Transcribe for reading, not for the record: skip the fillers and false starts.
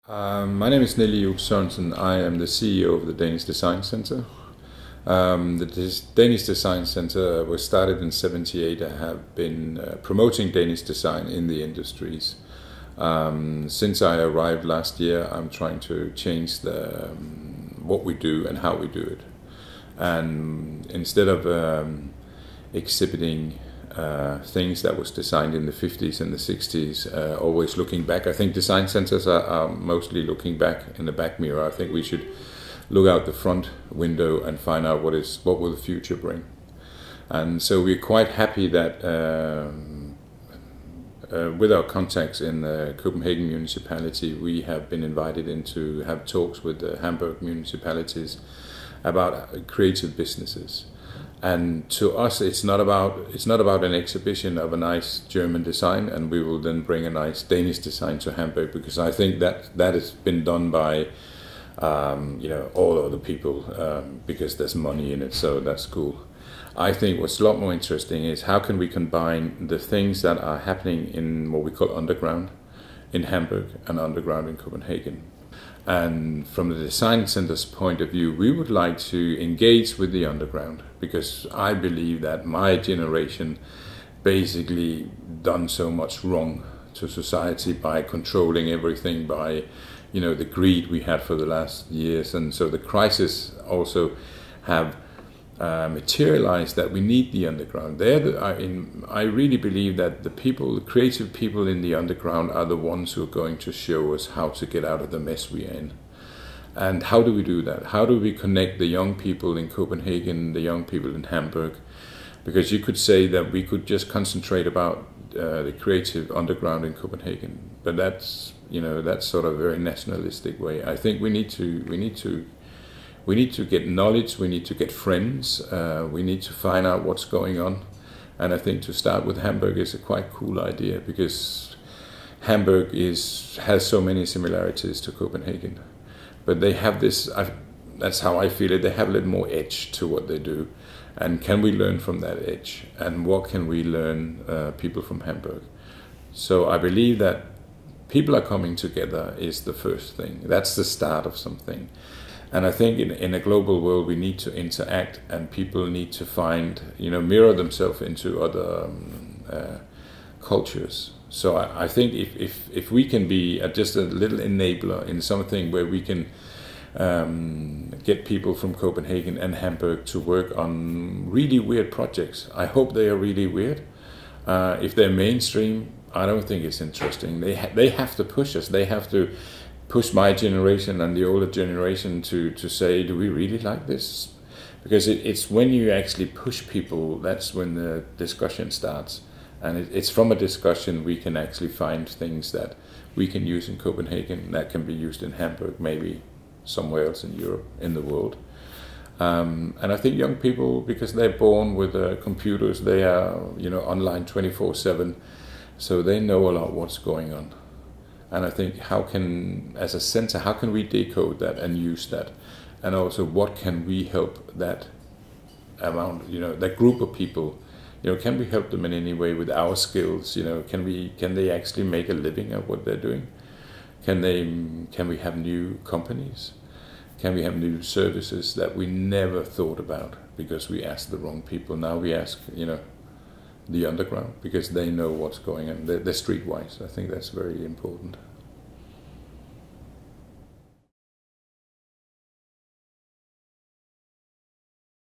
My name is Nille. I am the CEO of the Danish Design Center. The Danish Design Center was started in '78. I have been promoting Danish design in the industries. Since I arrived last year, I'm trying to change what we do and how we do it. And instead of exhibiting things that was designed in the 50s and the 60s, always looking back. I think design centers are mostly looking back in the back mirror. I think we should look out the front window and find out what will the future bring. And so we're quite happy that with our contacts in the Copenhagen municipality, we have been invited in to have talks with the Hamburg municipalities about creative businesses. And to us, it's not about an exhibition of a nice German design, and we will then bring a nice Danish design to Hamburg, because I think that has been done by all other people because there's money in it, so that's cool. I think what's a lot more interesting is how can we combine the things that are happening in what we call underground in Hamburg and underground in Copenhagen. And from the design center's point of view, we would like to engage with the underground, because I believe that my generation basically done so much wrong to society by controlling everything, by the greed we had for the last years. And so the crisis also have materialized that we need the underground. I really believe that the creative people in the underground are the ones who are going to show us how to get out of the mess we are in. And how do we do that? How do we connect the young people in Copenhagen, the young people in Hamburg? Because you could say that we could just concentrate about the creative underground in Copenhagen, but that's sort of a very nationalistic way. I think we need to get knowledge, we need to get friends, we need to find out what's going on. And I think to start with Hamburg is a quite cool idea, because Hamburg has so many similarities to Copenhagen. But they have this, that's how I feel it, they have a little more edge to what they do. And can we learn from that edge? And what can we learn, people from Hamburg? So I believe that people are coming together is the first thing. That's the start of something. And I think in a global world we need to interact, and people need to find, mirror themselves into other cultures. So I think if we can be just a little enabler in something where we can get people from Copenhagen and Hamburg to work on really weird projects. I hope they are really weird. If they're mainstream, I don't think it's interesting. They have to push us. They have to push my generation and the older generation to say, do we really like this? Because it's when you actually push people, that's when the discussion starts. And it's from a discussion we can actually find things that we can use in Copenhagen that can be used in Hamburg, maybe somewhere else in Europe, in the world. And I think young people, because they're born with computers, they are online 24/7, so they know a lot what's going on. And I think as a center, how can we decode that and use that? And also, what can we help that amount, that group of people? Can we help them in any way with our skills? Can they actually make a living of what they're doing? Can we have new companies? Can we have new services that we never thought about because we asked the wrong people? Now we ask, the underground, because they know what's going on. They're streetwise. I think that's very important.